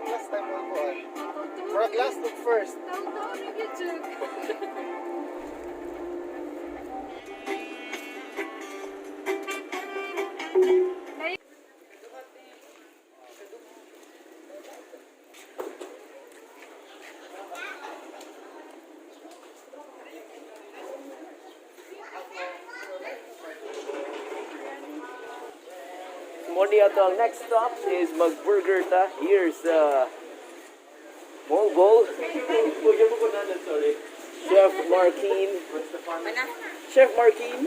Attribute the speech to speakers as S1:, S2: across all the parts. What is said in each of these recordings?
S1: last time mo ko. Murag last look first.
S2: Morning ato ang next stop is mag-burger ta here sa Moalboal. Chef Marquin. Chef Marquin.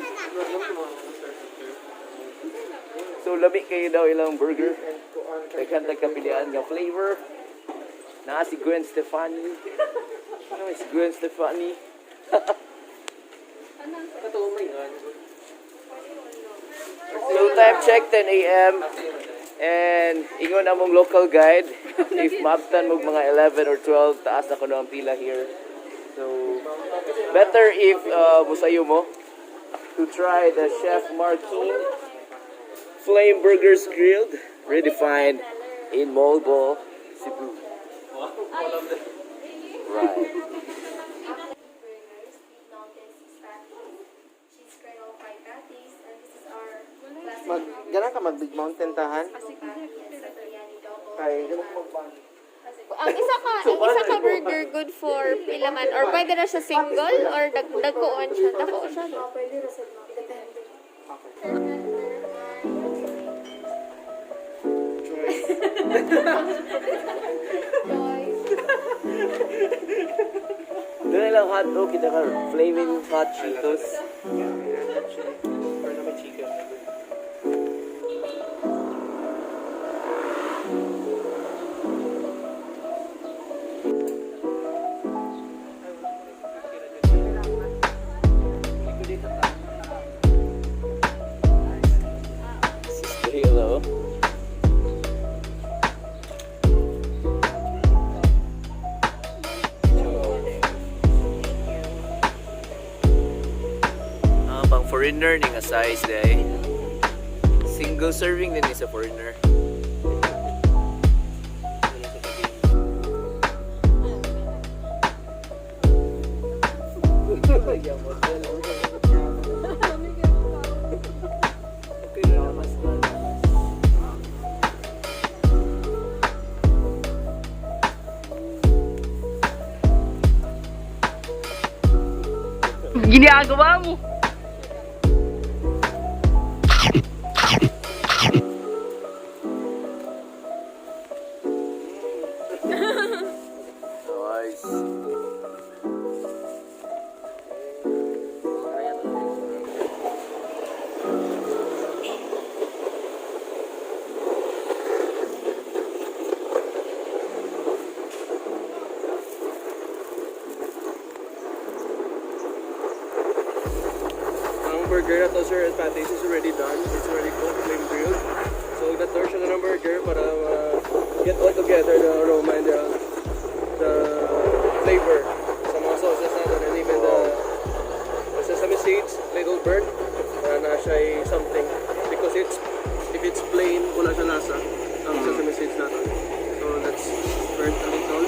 S2: So labi kayo daw ilang burger. Daghan kapilian nga flavor. Naa si Gwen Stefani. Ano si Gwen Stefani? So time check 10 a.m. and ingon among local guide if maabtan mo mga 11 or 12 taas na kuno ang pila here. So better if musayo mo to try the Chef Marquin Flame Burgers Grilled, redefined in Moalboal Cebu. Right.
S1: Ganun ka mag-Big Mountain tahan? Ay,
S3: Ang isa ka burger good for pila man or pwede na siya single or dagkoon siya. Dako siya.
S4: Pwede na sa depende.
S2: Doon lang hotdog, kita ka flaming hot Cheetos.
S1: or na may chicken.
S2: Hello. Pang foreigner ning size day. Single serving din sa foreigner. Ginagawa mo. Nice.
S1: Burger na to, sir, and patties is already done. It's already cooked, flame grilled. So that version ng burger para get all together the aroma and the flavor sa mga sauces natin, and even the sesame seeds, little burnt na siya something because if it's plain, wala siya lasa ang sesame seeds natin. So that's burnt a little.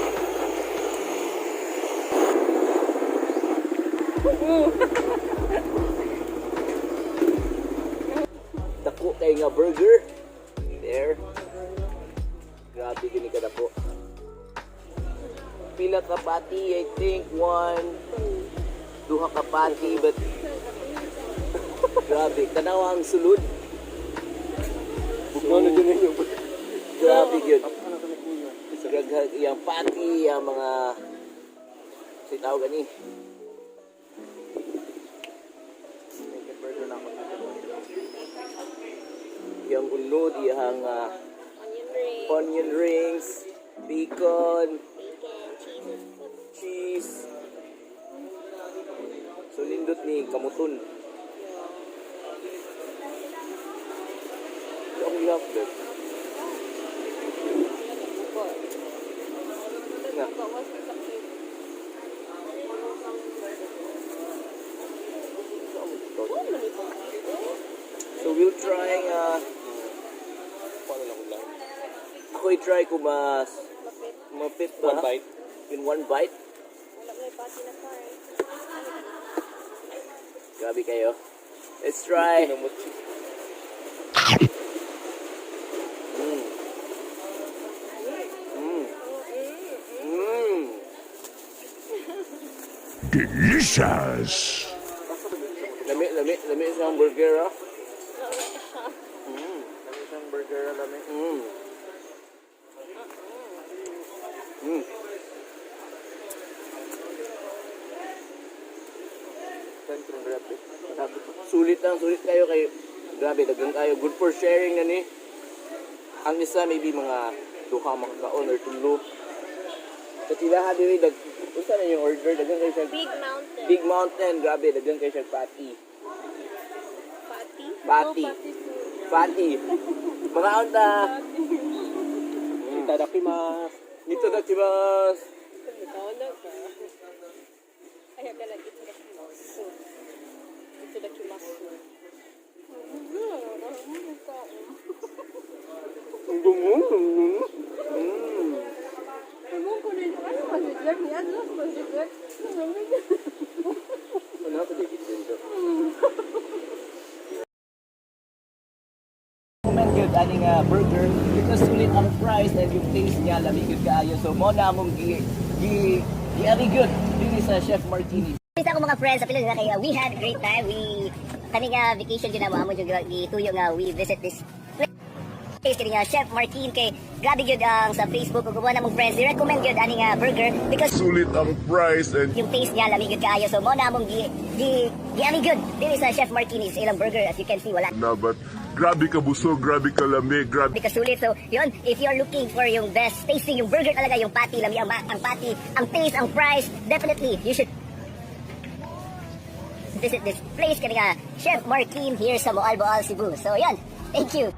S2: Dako kay nga burger. There. Grabe gini ka dako. Pila ka pati, I think duha ka pati, but grabe, tanawa ang sulod.
S1: Bukno na din yung
S2: Grabe yun. Yung pati, yung mga sitaw gani. Yung unod, yung onion rings, bacon, cheese. So lindot ni kamuton. So ang love that. Nga. So we'll try ako i-try ko mas Mapit ba?
S1: One bite.
S2: In one bite?
S3: Wala may pati na fry.
S2: Grabe kayo. Let's try. Mm. Mm. Mm.
S5: Delicious.
S2: Lami sa burger, ah.
S3: Wala siya.
S2: Lami sa burger, lami. Sulit kayo kay grabe dagang kayo, good for sharing na ni. Ang isa maybe mga duha makakaon or tulo. Sa tilahan diri usa na yung order dagang kayo siya
S3: Big mountain.
S2: Big Mountain, grabe dagang kayo siya patty.
S3: Patty?
S2: Patty.
S3: Oh, patty food.
S2: Patty. Mga unta.
S1: Itadakimasu.
S2: Itadakimasu.
S3: Wala ka. Ayaw ka lang itadakimasu. Itadakimasu. Ewan ko rin. Ano masiglag niya? Ano masiglag?
S2: Ano ka dito dito? Comment yun aning burger because sulit ang price and yung taste niya labi good kaayo. So mo na among gi ari good dili sa Chef Marquin.
S6: Isa ko mga friends sa Pilipinas kaya we had a great time. Kami nga vacation yun na mo yung gituyo nga we visit this place kini nga Chef Marquin kay grabe gyud ang sa Facebook ug kuha na mong friends i-recommend gyud ani nga burger because
S5: Sulit ang price and
S6: yung taste niya lami gyud kaayo. So mo na among gi ami good dili sa Chef Marquin is ilang burger as you can see wala
S5: na but grabe ka busog, grabe ka lamig, grabe
S6: because sulit. So yun, if you're looking for yung best tasting yung burger talaga yung patty lami ang patty, ang taste, ang price, definitely you should visit this place kaya nga Chef Marquin here sa Moalboal Cebu. So yan, thank you.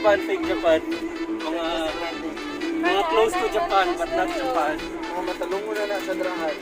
S1: Fake Japan. Mga close to Japan but not Japan.
S2: Mga matalong mo na sa drahan.